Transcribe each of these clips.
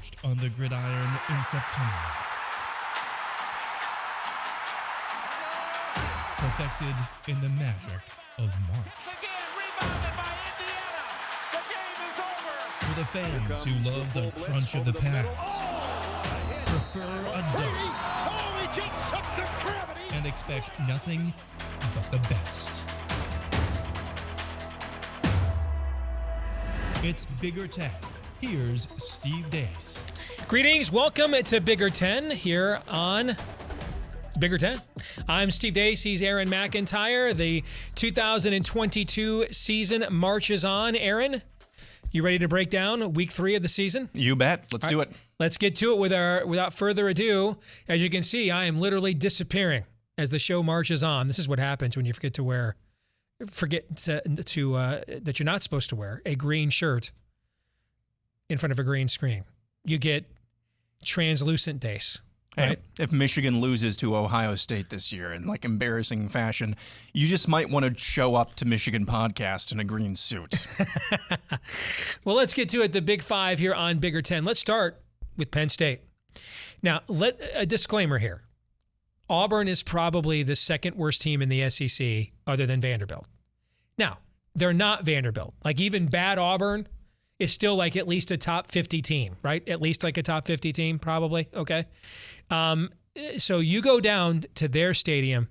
forged on the gridiron in September. Perfected in the magic of March. For the fans who love the crunch of the pads, prefer a dunk, and expect nothing but the best. It's Bigger 10. Here's Steve Dace. Greetings. Welcome to Bigger 10 here on Bigger 10. I'm Steve Dace. He's Aaron McIntyre. The 2022 season marches on. Aaron, you ready to break down week 3 of the season? You bet. Let's do it. Let's get to it without further ado. As you can see, I am literally disappearing as the show marches on. This is what happens when you forget that you're not supposed to wear a green shirt in front of a green screen. You get translucent days. Right? Hey, if Michigan loses to Ohio State this year in like embarrassing fashion, you just might want to show up to Michigan podcast in a green suit. Well, let's get to it. The Big Five here on Bigger 10. Let's start with Penn State. Now, a disclaimer here. Auburn is probably the second worst team in the SEC other than Vanderbilt. Now, they're not Vanderbilt. Like even bad Auburn is still like at least a top 50 team, right? At least like a top 50 team, probably. Okay. So you go down to their stadium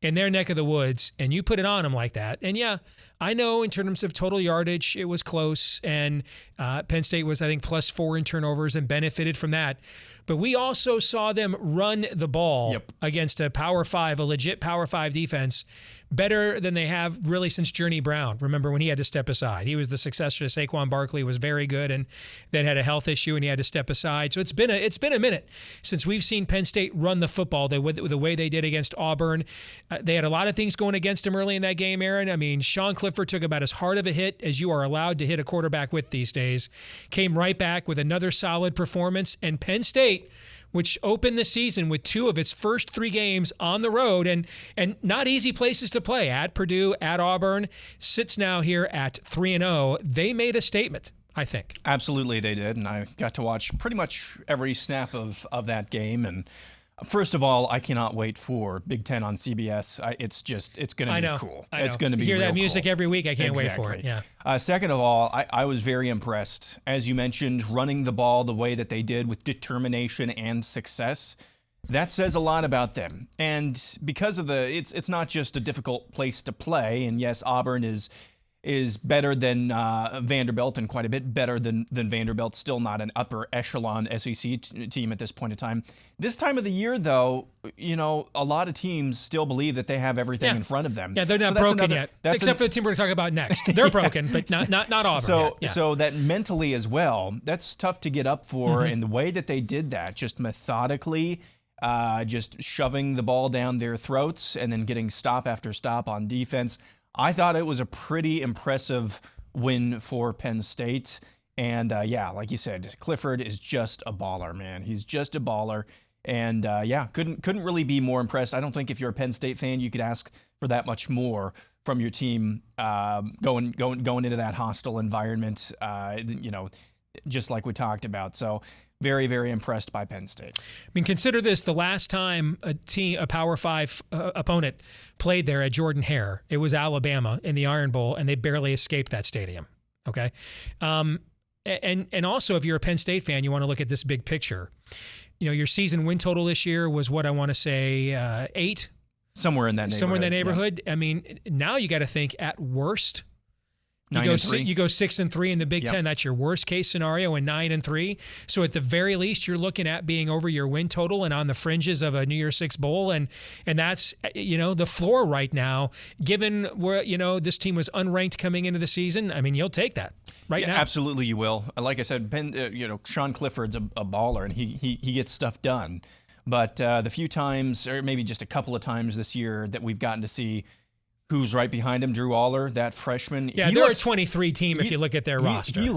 in their neck of the woods and you put it on them like that. And yeah, I know in terms of total yardage, it was close. And Penn State was, I think, +4 in turnovers and benefited from that. But we also saw them run the ball against a legit Power 5 defense better than they have really since Journey Brown. Remember when he had to step aside? He was the successor to Saquon Barkley, was very good, and then had a health issue and he had to step aside. So it's been a minute since we've seen Penn State run the football the way they did against Auburn. They had a lot of things going against them early in that game, Aaron. I mean, Sean Clifford took about as hard of a hit as you are allowed to hit a quarterback with these days. Came right back with another solid performance, and Penn State, which opened the season with 2 of its first 3 games on the road and not easy places to play, at Purdue, at Auburn, sits now here at 3-0. They made a statement, I think. Absolutely they did, and I got to watch pretty much every snap of that game. And first of all, I cannot wait for Big Ten on CBS. It's going to be cool. It's going to be hear real that music cool. Every week. I can't wait for it. Yeah. Second of all, I was very impressed, as you mentioned, running the ball the way that they did with determination and success. That says a lot about them. And because of it's not just a difficult place to play. And yes, Auburn is better than Vanderbilt and quite a bit better than Vanderbilt. Still not an upper echelon SEC team at this point in time. This time of the year, though, a lot of teams still believe that they have everything in front of them. Yeah, they're not broken yet, except for the team we're going to talk about next. They're broken, but not Auburn yet. So that mentally as well, that's tough to get up for. Mm-hmm. And the way that they did that, just methodically, just shoving the ball down their throats and then getting stop after stop on defense, I thought it was a pretty impressive win for Penn State. And like you said, Clifford is just a baller, man. He's just a baller. And couldn't really be more impressed. I don't think if you're a Penn State fan, you could ask for that much more from your team going into that hostile environment, just like we talked about. So very, very impressed by Penn State. I mean, consider this: the last time a Power 5 opponent played there at Jordan-Hare, it was Alabama in the Iron Bowl, and they barely escaped that stadium. Okay, and also if you're a Penn State fan, you want to look at this big picture. Your season win total this year was what I want to say 8, somewhere in that neighborhood. Yeah. I mean, now you got to think at worst. You go 6-3 in the Big Ten. That's your worst case scenario, and 9-3. So at the very least, you're looking at being over your win total and on the fringes of a New Year's Six bowl, and that's the floor right now. Given where this team was unranked coming into the season, I mean you'll take that now. Absolutely, you will. Like I said, Sean Clifford's a baller, and he gets stuff done. But the few times, or maybe just a couple of times this year, that we've gotten to see who's right behind him, Drew Aller, that freshman. Yeah, they're a 23 team if you look at their roster. He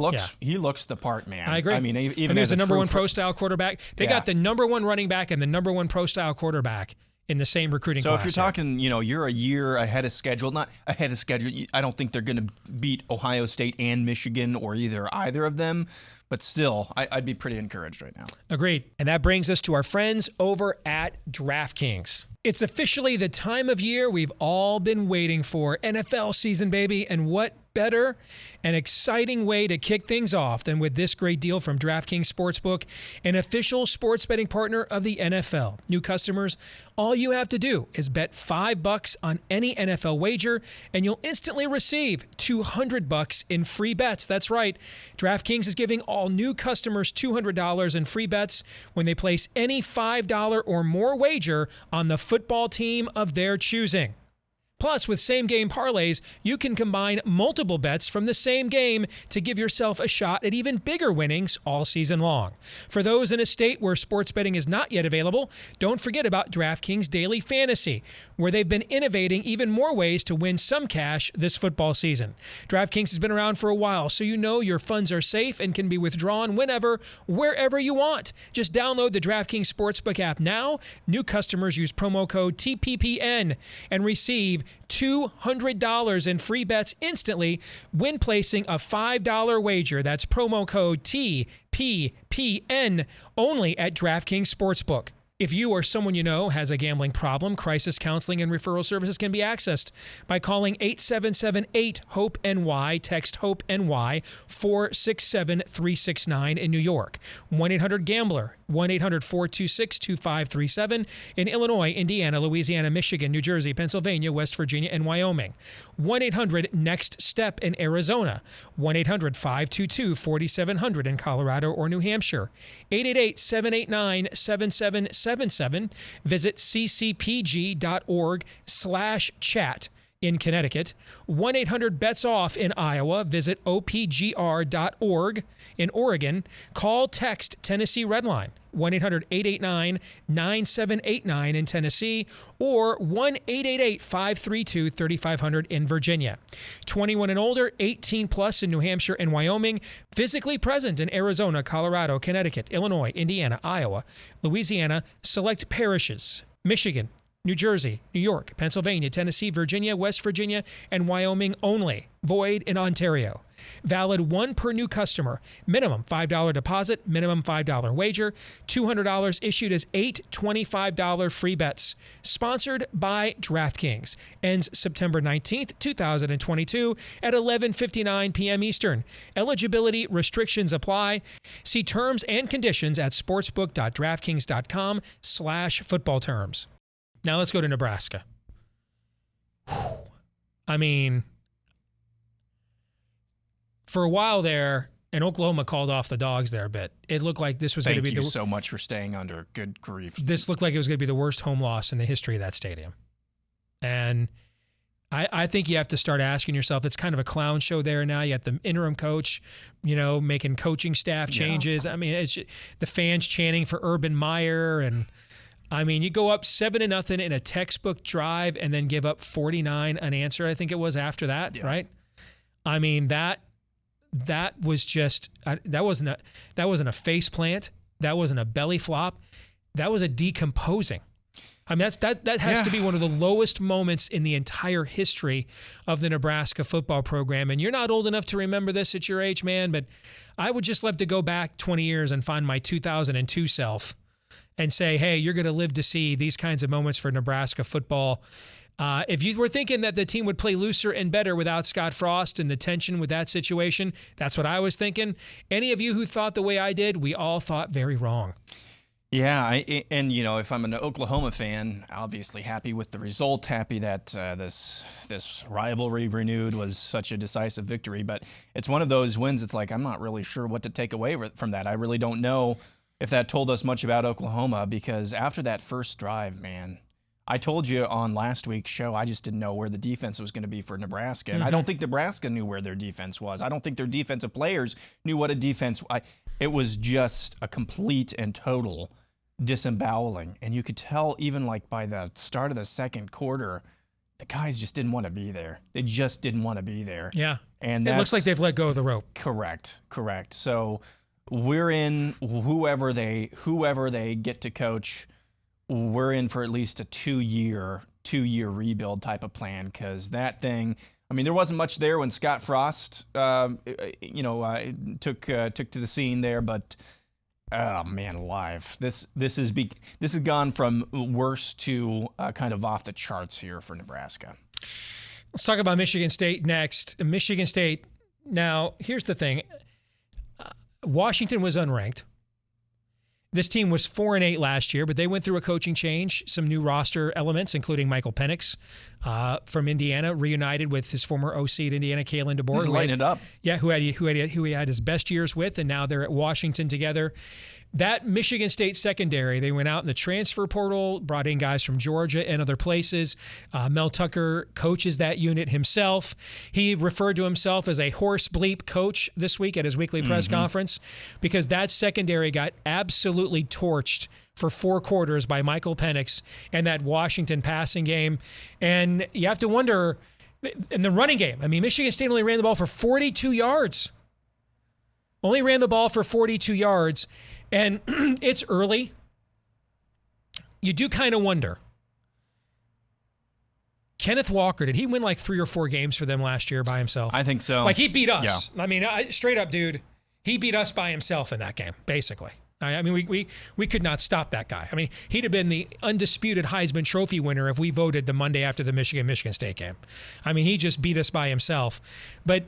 looks the part, man. I agree. I mean, even and as the number 1 pro-style quarterback. They got the number 1 running back and the number 1 pro-style quarterback in the same recruiting class. So if you're talking, you're a year ahead of schedule, not ahead of schedule. I don't think they're going to beat Ohio State and Michigan or either of them. But still, I'd be pretty encouraged right now. Agreed. And that brings us to our friends over at DraftKings. It's officially the time of year we've all been waiting for. NFL season, baby. And what better and exciting way to kick things off than with this great deal from DraftKings Sportsbook, an official sports betting partner of the NFL. New customers, all you have to do is bet $5 on any NFL wager, and you'll instantly receive $200 in free bets. That's right. DraftKings is giving all new customers $200 in free bets when they place any $5 or more wager on the football team of their choosing. Plus, with same-game parlays, you can combine multiple bets from the same game to give yourself a shot at even bigger winnings all season long. For those in a state where sports betting is not yet available, don't forget about DraftKings Daily Fantasy, where they've been innovating even more ways to win some cash this football season. DraftKings has been around for a while, so you know your funds are safe and can be withdrawn whenever, wherever you want. Just download the DraftKings Sportsbook app now. New customers use promo code TPPN and receive $200 in free bets instantly when placing a $5 wager. That's promo code TPPN only at DraftKings Sportsbook. If you or someone you know has a gambling problem, crisis counseling and referral services can be accessed by calling 877-8-HOPE-NY, text HOPE-NY 467-369 in New York, 1-800-GAMBLER, 1-800-426-2537 in Illinois, Indiana, Louisiana, Michigan, New Jersey, Pennsylvania, West Virginia, and Wyoming, 1-800-NEXT-STEP in Arizona, 1-800-522-4700 in Colorado or New Hampshire, 888-789-7777. Visit ccpg.org/chat in Connecticut, 1-800-BETS-OFF in Iowa. Visit opgr.org in Oregon. Call, text Tennessee Redline, 1-800-889-9789 in Tennessee, or 1-888-532-3500 in Virginia. 21 and older, 18 plus in New Hampshire and Wyoming. Physically present in Arizona, Colorado, Connecticut, Illinois, Indiana, Iowa, Louisiana, select parishes, Michigan, New Jersey, New York, Pennsylvania, Tennessee, Virginia, West Virginia, and Wyoming only. Void in Ontario. Valid one per new customer. Minimum $5 deposit, minimum $5 wager. $200 issued as 8 $25 free bets. Sponsored by DraftKings. Ends September 19th, 2022 at 11:59 p.m. Eastern. Eligibility restrictions apply. See terms and conditions at sportsbook.draftkings.com/football terms. Now let's go to Nebraska. Whew. I mean, for a while there, and Oklahoma called off the dogs there a bit. It looked like this was going to be Thank you so much for staying under. Good grief. This looked like it was going to be the worst home loss in the history of that stadium. And I think you have to start asking yourself, it's kind of a clown show there now. You got the interim coach, making coaching staff changes. Yeah. I mean, it's the fans chanting for Urban Meyer, and I mean, you go up 7-0 in a textbook drive and then give up 49 unanswered, I think it was, after that, right? I mean, that was just that wasn't a face plant. That wasn't a belly flop. That was a decomposing. I mean, that has to be one of the lowest moments in the entire history of the Nebraska football program. And you're not old enough to remember this at your age, man, but I would just love to go back 20 years and find my 2002 self and say, hey, you're going to live to see these kinds of moments for Nebraska football. If you were thinking that the team would play looser and better without Scott Frost and the tension with that situation, that's what I was thinking. Any of you who thought the way I did, we all thought very wrong. Yeah, and if I'm an Oklahoma fan, obviously happy with the result, happy that this rivalry renewed was such a decisive victory. But it's one of those wins. It's like I'm not really sure what to take away from that. I really don't know if that told us much about Oklahoma, because after that first drive, man, I told you on last week's show, I just didn't know where the defense was going to be for Nebraska. And I don't think Nebraska knew where their defense was. I don't think their defensive players knew what a defense was. It was just a complete and total disemboweling. And you could tell even like by the start of the second quarter, the guys just didn't want to be there. They just didn't want to be there. Yeah. And it looks like they've let go of the rope. Correct. So we're in whoever they get to coach. we're in for at least a two-year rebuild type of plan, because that thing, I mean, there wasn't much there when Scott Frost, took to the scene there, but oh man, alive! This has gone from worse to kind of off the charts here for Nebraska. Let's talk about Michigan State next. Michigan State. Now, here's the thing: Washington was unranked. This team was 4-8 last year, but they went through a coaching change, some new roster elements, including Michael Penix from Indiana, reunited with his former OC at Indiana, Kalen DeBoer. Just lighting it up. Yeah, who he had his best years with, and now they're at Washington together. That Michigan State secondary, they went out in the transfer portal, brought in guys from Georgia and other places. Mel Tucker coaches that unit himself. He referred to himself as a horse bleep coach this week at his weekly press conference, because that secondary got absolutely torched for 4 quarters by Michael Penix and that Washington passing game. And you have to wonder, in the running game, I mean, Michigan State only ran the ball for 42 yards. Only ran the ball for 42 yards. And it's early. You do kind of wonder. Kenneth Walker, did he win like 3 or 4 games for them last year by himself? I think so. Like, he beat us. Yeah. I mean, straight up, dude, he beat us by himself in that game, basically. I mean, we could not stop that guy. I mean, he'd have been the undisputed Heisman Trophy winner if we voted the Monday after the Michigan State game. I mean, he just beat us by himself. But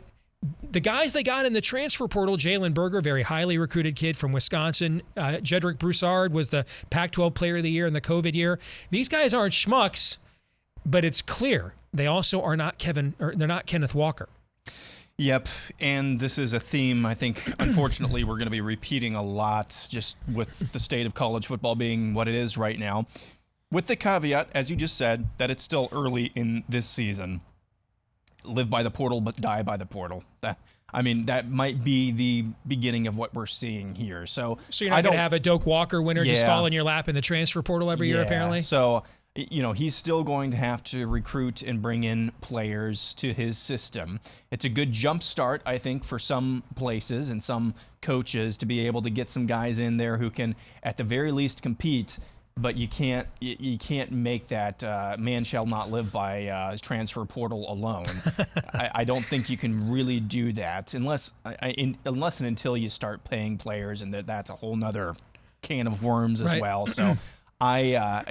the guys they got in the transfer portal, Jalen Berger, very highly recruited kid from Wisconsin. Jedrick Broussard was the Pac-12 Player of the Year in the COVID year. These guys aren't schmucks, but it's clear they also are not they're not Kenneth Walker. Yep, and this is a theme I think, unfortunately, we're going to be repeating a lot, just with the state of college football being what it is right now. With the caveat, as you just said, that it's still early in this season. Live by the portal, but die by the portal. That might be the beginning of what we're seeing here. So you're not going to have a Doak Walker winner just fall in your lap in the transfer portal every year, apparently? So, he's still going to have to recruit and bring in players to his system. It's a good jump start, I think, for some places and some coaches to be able to get some guys in there who can, at the very least, compete. But you can't make that man shall not live by transfer portal alone. I don't think you can really do that unless and until you start paying players, and that's a whole nother can of worms as well. So I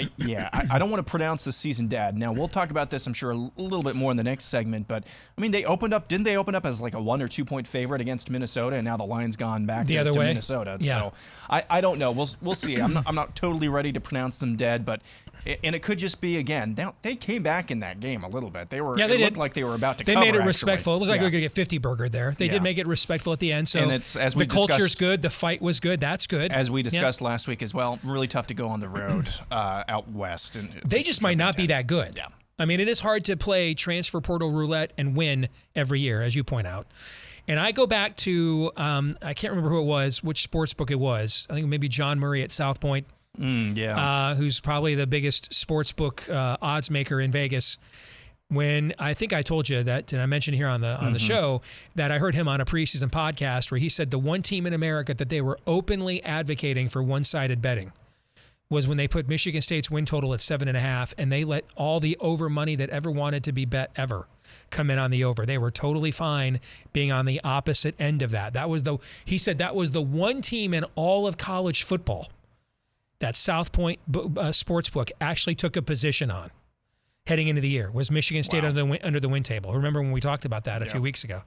don't want to pronounce the season dead. Now, we'll talk about this, I'm sure, a little bit more in the next segment. But, I mean, didn't they open up as like a 1 or 2 point favorite against Minnesota, and now the line's gone back to Minnesota. Yeah. So I don't know. We'll see. I'm not totally ready to pronounce them dead, but it could just be, again, they came back in that game a little bit. They looked like they were about to cover. They made it respectful. It looked like they were going to get 50 burgered there. They did make it respectful at the end. So and it's, as we the culture's good. The fight was good. That's good. As we discussed last week as well, really tough to go on the road out west. And they just might not be that good. Yeah. I mean, it is hard to play transfer portal roulette and win every year, as you point out. And I go back to, I can't remember who it was, which sports book it was. I think maybe John Murray at South Point. Who's probably the biggest sports book odds maker in Vegas. When I think I told you that, and I mentioned here on the show, that I heard him on a preseason podcast where he said the one team in America that they were openly advocating for one-sided betting was when they put Michigan State's win total at 7.5, and they let all the over money that ever wanted to be bet ever come in on the over. They were totally fine being on the opposite end of that. He said that was the one team in all of college football that South Point Sportsbook actually took a position on heading into the year, was Michigan State under the win table. Remember when we talked about that a few weeks ago?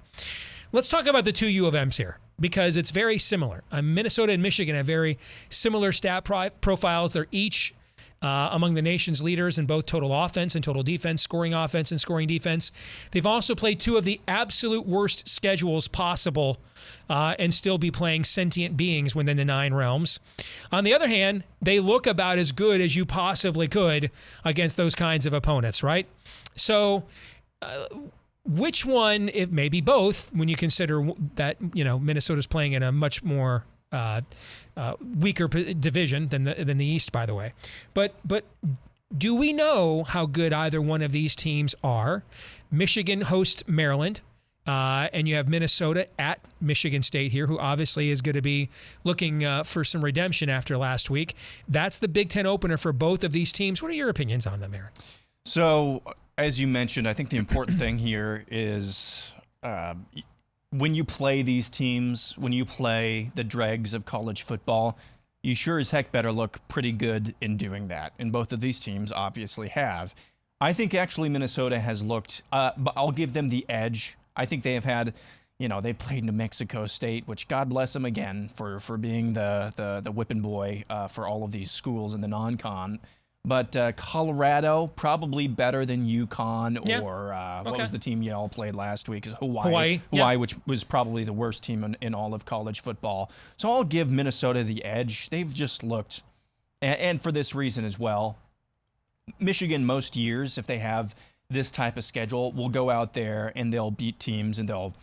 Let's talk about the 2 U of M's here, because it's very similar. Minnesota and Michigan have very similar stat profiles. They're each among the nation's leaders in both total offense and total defense, scoring offense and scoring defense. They've also played 2 of the absolute worst schedules possible and still be playing sentient beings within the 9 realms. On the other hand, they look about as good as you possibly could against those kinds of opponents, right? So which one, if maybe both, when you consider that, Minnesota's playing in a much more weaker division than the East, by the way. But do we know how good either one of these teams are? Michigan hosts Maryland And you have Minnesota at Michigan State here, who obviously is going to be looking for some redemption after last week. That's the Big Ten opener for both of these teams. What are your opinions on them, Aaron? So, as you mentioned, I think the important thing here is when you play these teams, when you play the dregs of college football, you sure as heck better look pretty good in doing that. And both of these teams obviously have. I think actually Minnesota has looked, but I'll give them the edge. I think they have had, they played New Mexico State, which God bless them again for being the whipping boy for all of these schools in the non-con. But Colorado, probably better than UConn or what was the team you all played last week? Hawaii, which was probably the worst team in all of college football. So I'll give Minnesota the edge. They've just looked, and for this reason as well, Michigan most years, if they have this type of schedule, will go out there and they'll beat teams and they'll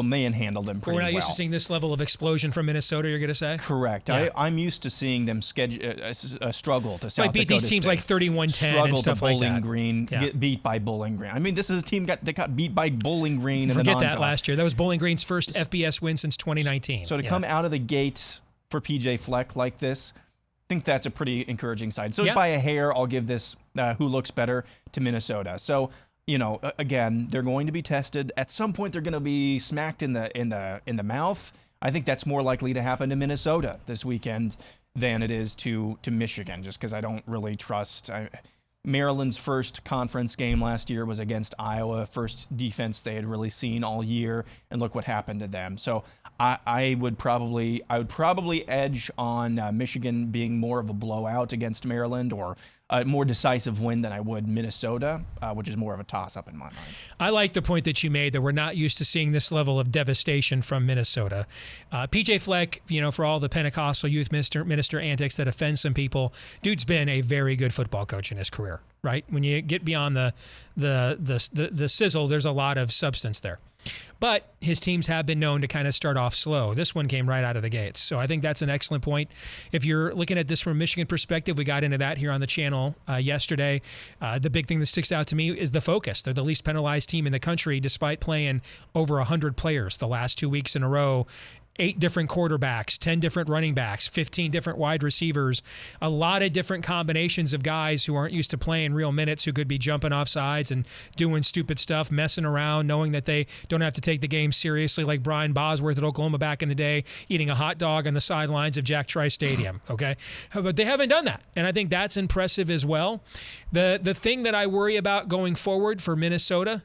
manhandle them pretty well. We're not used to seeing this level of explosion from Minnesota, you're going to say? Correct. Yeah. I'm used to seeing them struggle to South Dakota beat these teams State. like 31-10 struggle and stuff to Bowling like that. Green, get beat by Bowling Green. I mean, this is a team that got beat by Bowling Green in the non-con. Forget that last year. That was Bowling Green's first FBS win since 2019. So to come out of the gate for PJ Fleck like this, I think that's a pretty encouraging sign. So by a hair, I'll give this who looks better to Minnesota. So, again, they're going to be tested. At some point, they're going to be smacked in the mouth. I think that's more likely to happen to Minnesota this weekend than it is to Michigan, just because I don't really trust. Maryland's first conference game last year was against Iowa, first defense they had really seen all year, and look what happened to them. So I would probably edge on Michigan being more of a blowout against Maryland or a more decisive win than I would Minnesota, which is more of a toss-up in my mind. I like the point that you made that we're not used to seeing this level of devastation from Minnesota. PJ Fleck, for all the Pentecostal youth minister antics that offend some people, dude's been a very good football coach in his career, right? When you get beyond the sizzle, there's a lot of substance there. But his teams have been known to kind of start off slow. This one came right out of the gates. So I think that's an excellent point. If you're looking at this from a Michigan perspective, we got into that here on the channel yesterday. The big thing that sticks out to me is the focus. They're the least penalized team in the country despite playing over 100 players the last 2 weeks in a row. 8 different quarterbacks, 10 different running backs, 15 different wide receivers, a lot of different combinations of guys who aren't used to playing real minutes, who could be jumping off sides and doing stupid stuff, messing around, knowing that they don't have to take the game seriously, like Brian Bosworth at Oklahoma back in the day, eating a hot dog on the sidelines of Jack Trice Stadium, okay? But they haven't done that, and I think that's impressive as well. The thing that I worry about going forward for Minnesota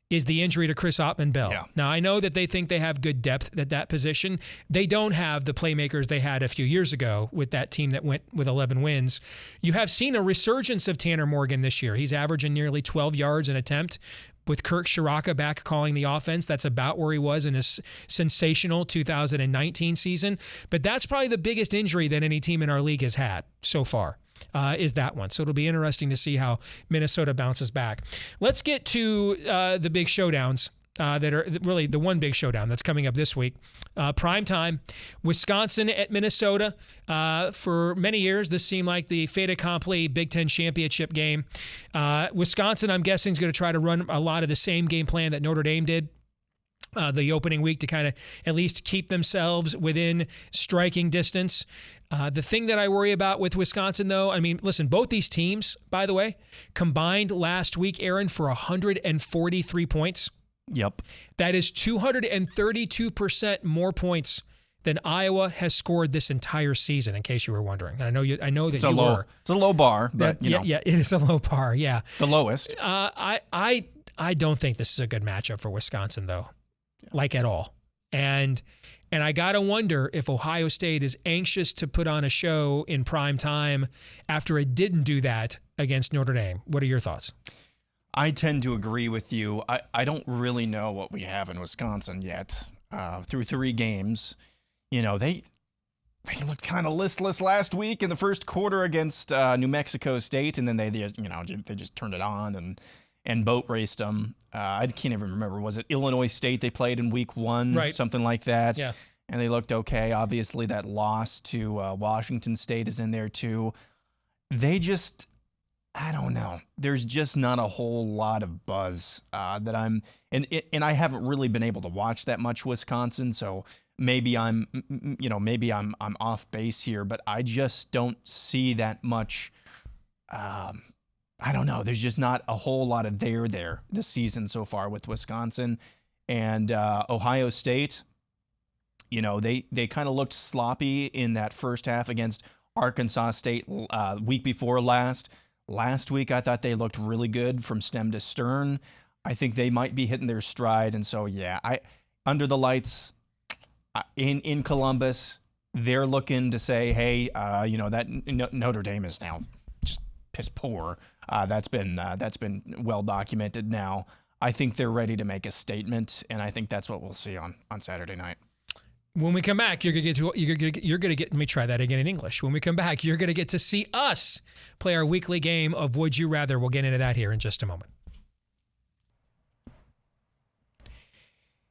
is the injury to Chris Ottman-Bell. Yeah. Now, I know that they think they have good depth at that position. They don't have the playmakers they had a few years ago with that team that went with 11 wins. You have seen a resurgence of Tanner Morgan this year. He's averaging nearly 12 yards an attempt. With Kirk Shiraka back calling the offense, that's about where he was in his sensational 2019 season. But that's probably the biggest injury that any team in our league has had so far. Is that one. So it'll be interesting to see how Minnesota bounces back. Let's get to the big showdowns that are really the one big showdown that's coming up this week. Prime time, Wisconsin at Minnesota. For many years, this seemed like the fait accompli Big Ten championship game. Wisconsin, I'm guessing, is going to try to run a lot of the same game plan that Notre Dame did. The opening week to kind of at least keep themselves within striking distance. The thing that I worry about with Wisconsin, though, I mean, listen, both these teams, by the way, combined last week, Aaron, for 143 points. Yep. That is 232% more points than Iowa has scored this entire season, in case you were wondering. I know that you were. It's a low bar, but yeah, it is a low bar, yeah. The lowest. I don't think this is a good matchup for Wisconsin, though. Like at all. And I got to wonder if Ohio State is anxious to put on a show in prime time after it didn't do that against Notre Dame. What are your thoughts? I tend to agree with you. I don't really know what we have in Wisconsin yet. Through 3 games, they looked kind of listless last week in the first quarter against New Mexico State, and then they just turned it on and boat raced them. I can't even remember. Was it Illinois State they played in week 1? Right. Something like that. Yeah. And they looked okay. Obviously, that loss to Washington State is in there too. They just, I don't know. There's just not a whole lot of buzz that I'm, and I haven't really been able to watch that much Wisconsin, so maybe I'm off base here, but I just don't see that much. I don't know. There's just not a whole lot of there this season so far with Wisconsin and Ohio State. You know, they kind of looked sloppy in that first half against Arkansas State week before last. Last week, I thought they looked really good from stem to stern. I think they might be hitting their stride. And so, yeah, under the lights in Columbus, they're looking to say, hey, that Notre Dame is now just piss poor. That's been well documented now. I think they're ready to make a statement, and I think that's what we'll see on Saturday night. When we come back, you're gonna get. Let me try that again in English. When we come back, you're gonna get to see us play our weekly game of Would You Rather. We'll get into that here in just a moment.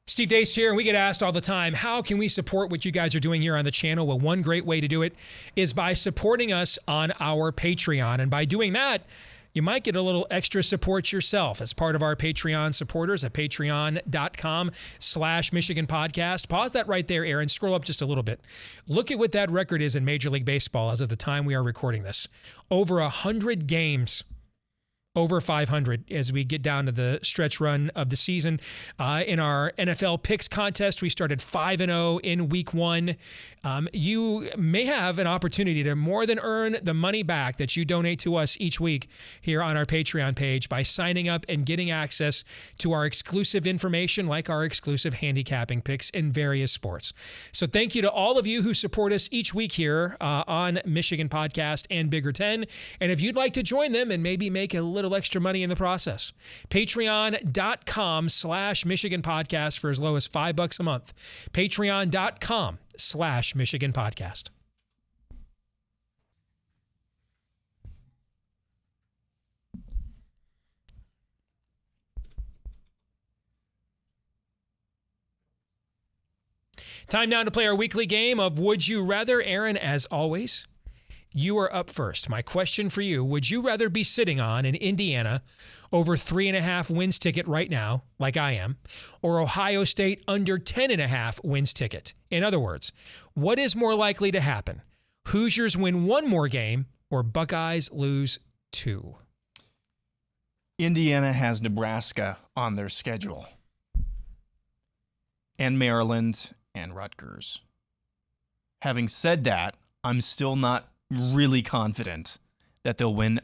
Steve Deace here, and we get asked all the time, how can we support what you guys are doing here on the channel? Well, one great way to do it is by supporting us on our Patreon, and by doing that, you might get a little extra support yourself as part of our Patreon supporters at patreon.com/Michigan Podcast. Pause that right there, Aaron. Scroll up just a little bit. Look at what that record is in Major League Baseball as of the time we are recording this. Over 100 games. Over 500 as we get down to the stretch run of the season. In our NFL picks contest, we started 5-0 in week 1. You may have an opportunity to more than earn the money back that you donate to us each week here on our Patreon page by signing up and getting access to our exclusive information like our exclusive handicapping picks in various sports. So thank you to all of you who support us each week here on Michigan Podcast and Bigger Ten. And if you'd like to join them and maybe make a little extra money in the process, patreon.com/Michigan Podcast for as low as $5 a month. Patreon.com/Michigan Podcast. Time now to play our weekly game of Would You Rather. Aaron, as always, you are up first. My question for you, would you rather be sitting on an Indiana over 3.5 wins ticket right now, like I am, or Ohio State under 10.5 wins ticket? In other words, what is more likely to happen? Hoosiers win one more game or Buckeyes lose 2? Indiana has Nebraska on their schedule, and Maryland and Rutgers. Having said that, I'm still not really confident that they'll win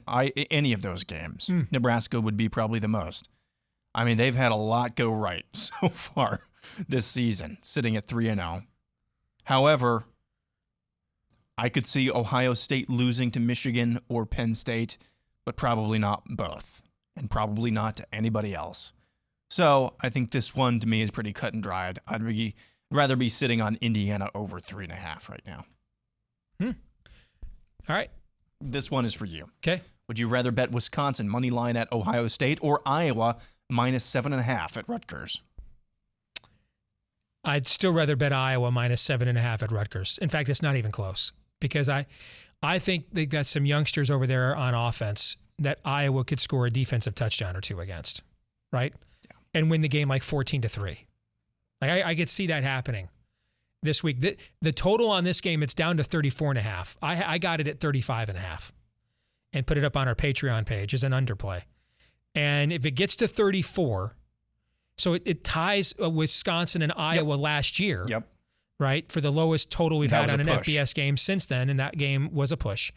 any of those games. Nebraska would be probably the most. I mean, they've had a lot go right so far this season, sitting at 3-0. However, I could see Ohio State losing to Michigan or Penn State, but probably not both, and probably not to anybody else. So I think this one, to me, is pretty cut and dried. I'd rather be sitting on Indiana over 3.5 right now. All right. This one is for you. Okay. Would you rather bet Wisconsin money line at Ohio State or Iowa -7.5 at Rutgers? I'd still rather bet Iowa -7.5 at Rutgers. In fact, it's not even close because I think they've got some youngsters over there on offense that Iowa could score a defensive touchdown or 2 against, right? Yeah. And win the game like 14-3. Like I could see that happening this week. The total on this game, it's down to 34.5. I got it at 35.5 and put it up on our Patreon page as an underplay. And if it gets to 34, so it ties Wisconsin and Iowa last year, right, for the lowest total we've had on an FBS game since then, and that game was a push.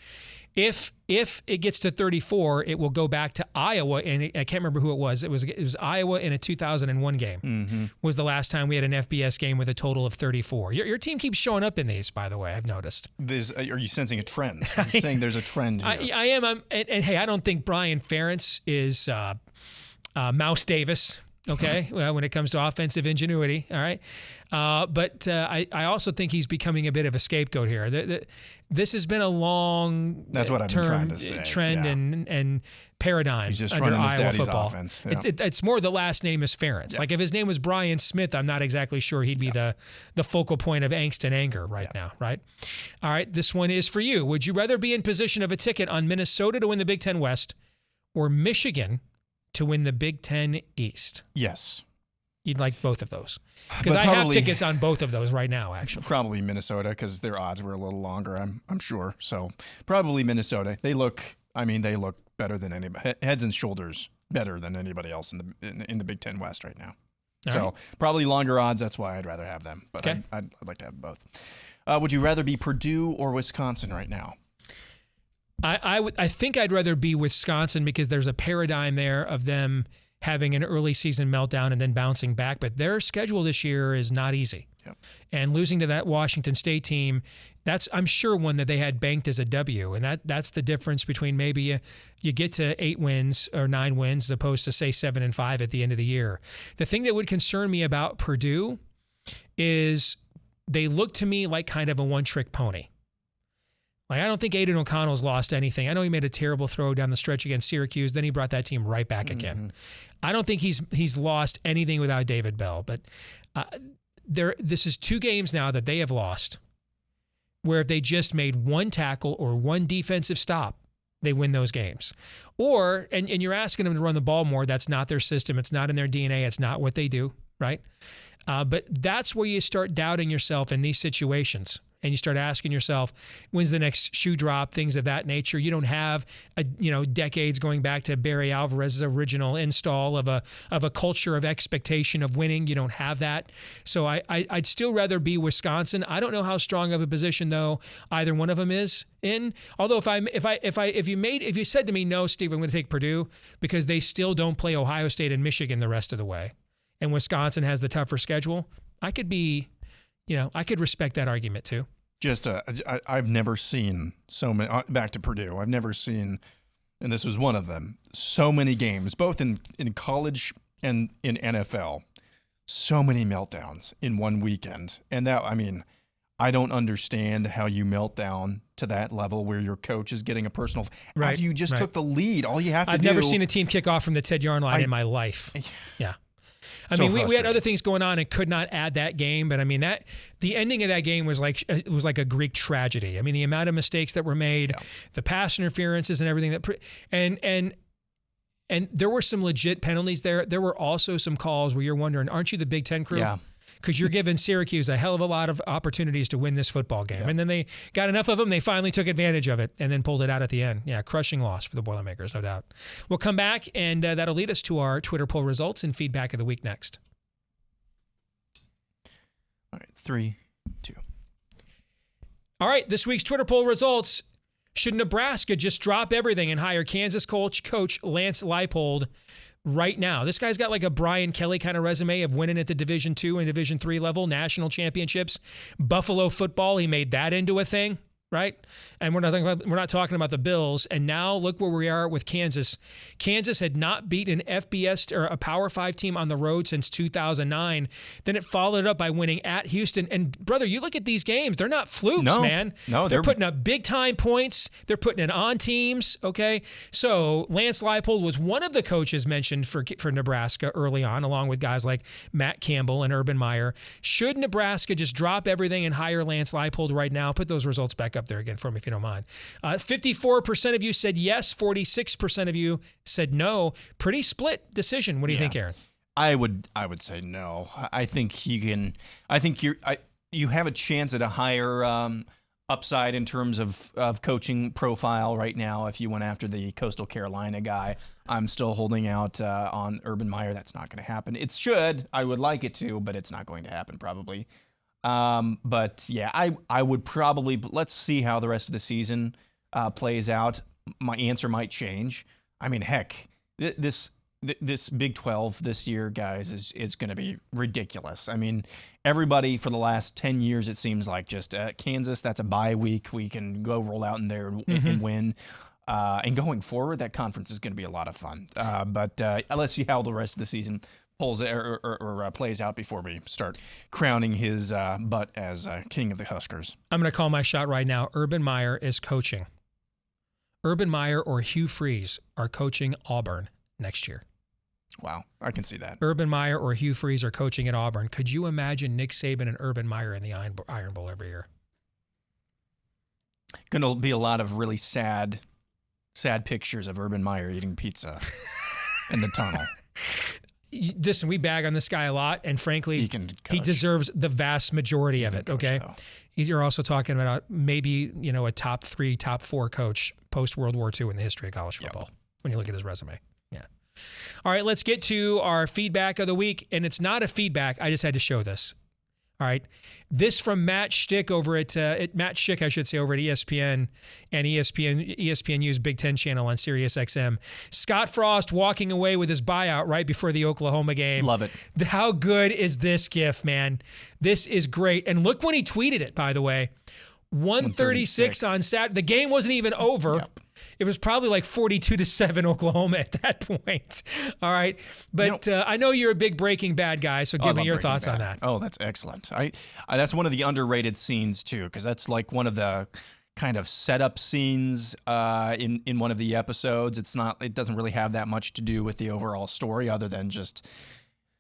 If it gets to 34, it will go back to Iowa, and I can't remember who it was. It was Iowa in a 2001 game. Was the last time we had an FBS game with a total of 34. Your team keeps showing up in these, by the way. I've noticed. Are you sensing a trend? Are you saying there's a trend here? I am. And hey, I don't think Brian Ferentz is Mouse Davis. Okay, well, when it comes to offensive ingenuity, all right. But I also think he's becoming a bit of a scapegoat here. This has been a long That's what I've been trying to say. Trend and paradigm. He's just under running his Iowa daddy's football. offense. Yeah. It's more the last name is Ferentz. Yeah. Like if his name was Brian Smith, I'm not exactly sure he'd be the focal point of angst and anger right now, right? All right, this one is for you. Would you rather be in possession of a ticket on Minnesota to win the Big Ten West or Michigan to win the Big Ten East? Yes. You'd like both of those? Because I have tickets on both of those right now, actually. Probably Minnesota, because their odds were a little longer, I'm sure. So probably Minnesota. They look better than anybody, heads and shoulders better than anybody else in the Big Ten West right now. Probably longer odds. That's why I'd rather have them. But okay. I'd like to have both. Would you rather be Purdue or Wisconsin right now? I think I'd rather be Wisconsin because there's a paradigm there of them having an early season meltdown and then bouncing back. But their schedule this year is not easy. Yep. And losing to that Washington State team, that's, I'm sure, one that they had banked as a W. And that's the difference between maybe you get to 8 wins or 9 wins as opposed to, say, 7 and 5 at the end of the year. The thing that would concern me about Purdue is they look to me like kind of a one-trick pony. Like, I don't think Aiden O'Connell's lost anything. I know he made a terrible throw down the stretch against Syracuse. Then he brought that team right back again. I don't think he's lost anything without David Bell. But this is 2 games now that they have lost where if they just made one tackle or one defensive stop, they win those games. Or, and you're asking them to run the ball more. That's not their system. It's not in their DNA. It's not what they do, right? But that's where you start doubting yourself in these situations. And you start asking yourself, when's the next shoe drop, things of that nature. You don't have decades going back to Barry Alvarez's original install of a culture of expectation of winning. You don't have that. So I'd still rather be Wisconsin. I don't know how strong of a position though either one of them is in. Although if you said to me, no, Steve, I'm going to take Purdue because they still don't play Ohio State and Michigan the rest of the way, and Wisconsin has the tougher schedule, I could be. I could respect that argument too. I've never seen so many, back to Purdue, I've never seen, and this was one of them, so many games, both in college and in NFL, so many meltdowns in one weekend. And I don't understand how you melt down to that level where your coach is getting a personal, after you just took the lead, all you have to do. I've never seen a team kick off from the 10-yard line in my life. Yeah. We had other things going on and could not add that game, but the ending of that game was like a Greek tragedy. The amount of mistakes that were made, the pass interferences and everything and there were some legit penalties there. There were also some calls where you're wondering, aren't you the Big Ten crew? Yeah. Because you're giving Syracuse a hell of a lot of opportunities to win this football game. Yeah. And then they got enough of them, they finally took advantage of it and then pulled it out at the end. Yeah, crushing loss for the Boilermakers, no doubt. We'll come back, and that'll lead us to our Twitter poll results and feedback of the week next. All right, 3, 2. All right, this week's Twitter poll results. Should Nebraska just drop everything and hire Kansas coach Lance Leipold right now? This guy's got like a Brian Kelly kind of resume of winning at the Division II and Division III level, national championships, Buffalo football. He made that into a thing, right? And we're not talking about the Bills. And now look where we are with Kansas. Kansas had not beat an FBS or a Power 5 team on the road since 2009. Then it followed up by winning at Houston. And brother, you look at these games, they're not flukes, man. No, they're putting up big time points. They're putting it on teams. Okay. So Lance Leipold was one of the coaches mentioned for Nebraska early on, along with guys like Matt Campbell and Urban Meyer. Should Nebraska just drop everything and hire Lance Leipold right now? Put those results back up there again for me if you don't mind. 54% of you said yes, 46% of you said no. Pretty split decision. What do you think, Aaron? I would say no. I think you have a chance at a higher upside in terms of coaching profile right now if you went after the Coastal Carolina guy. I'm still holding out on Urban Meyer. That's not going to happen. It should. I would like it to, but it's not going to happen probably. But yeah, I would probably, let's see how the rest of the season plays out. My answer might change. Heck, this Big 12 this year, guys, is going to be ridiculous. Everybody for the last 10 years, it seems like just Kansas, that's a bye week. We can go roll out in there and win. And going forward, that conference is going to be a lot of fun. But let's see how the rest of the season pulls or plays out before we start crowning his butt as king of the Huskers. I'm going to call my shot right now. Urban Meyer is coaching. Urban Meyer or Hugh Freeze are coaching Auburn next year. Wow, I can see that. Urban Meyer or Hugh Freeze are coaching at Auburn. Could you imagine Nick Saban and Urban Meyer in the Iron Bowl every year? Going to be a lot of really sad sad pictures of Urban Meyer eating pizza in the tunnel. Listen, we bag on this guy a lot, and frankly, he deserves the vast majority of it. Okay, you're also talking about maybe a top 3, top 4 coach post World War II in the history of college football. When you look at his resume, yeah. All right, let's get to our feedback of the week, and it's not a feedback. I just had to show this. All right, this from Matt Schick over at Matt Schick, I should say, over at ESPN and ESPNU's Big Ten channel on Sirius XM. Scott Frost walking away with his buyout right before the Oklahoma game. Love it. How good is this gif, man? This is great. And look when he tweeted it, by the way. 136 on Saturday. The game wasn't even over. Yep. It was probably like 42-7 Oklahoma at that point. All right. But I know you're a big Breaking Bad guy, so give me your thoughts on that. Oh, that's excellent. I that's one of the underrated scenes, too, because that's like one of the kind of setup scenes in one of the episodes. It doesn't really have that much to do with the overall story other than just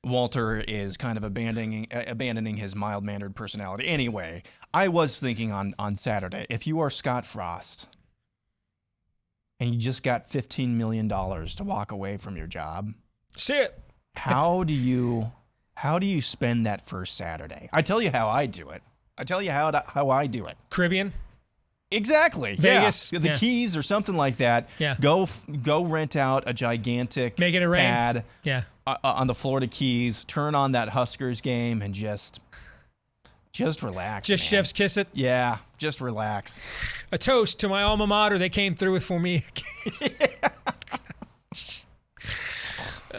Walter is kind of abandoning his mild-mannered personality. Anyway, I was thinking on Saturday, if you are Scott Frost and you just got $15 million to walk away from your job, shit, how do you spend that first Saturday? I tell you how I do it. How I do it. Caribbean? Exactly. Vegas. Yeah. The Keys or something like that. Yeah. Go rent out a gigantic Make it rain. pad. Yeah. On the Florida Keys, turn on that Huskers game and just relax. Just man. chef's kiss it. Yeah, just relax. A toast to my alma mater. They came through it for me.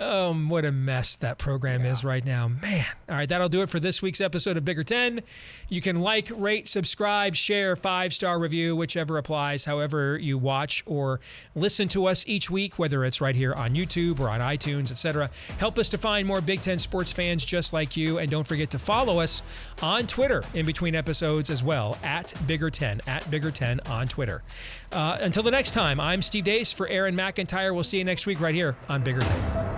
What a mess that program is right now. Man. All right, that'll do it for this week's episode of Bigger 10. You can like, rate, subscribe, share, 5-star review, whichever applies, however you watch or listen to us each week, whether it's right here on YouTube or on iTunes, etc. Help us to find more Big Ten sports fans just like you, and don't forget to follow us on Twitter in between episodes as well, at Bigger10 on Twitter. Until the next time, I'm Steve Dace for Aaron McIntyre. We'll see you next week right here on Bigger 10.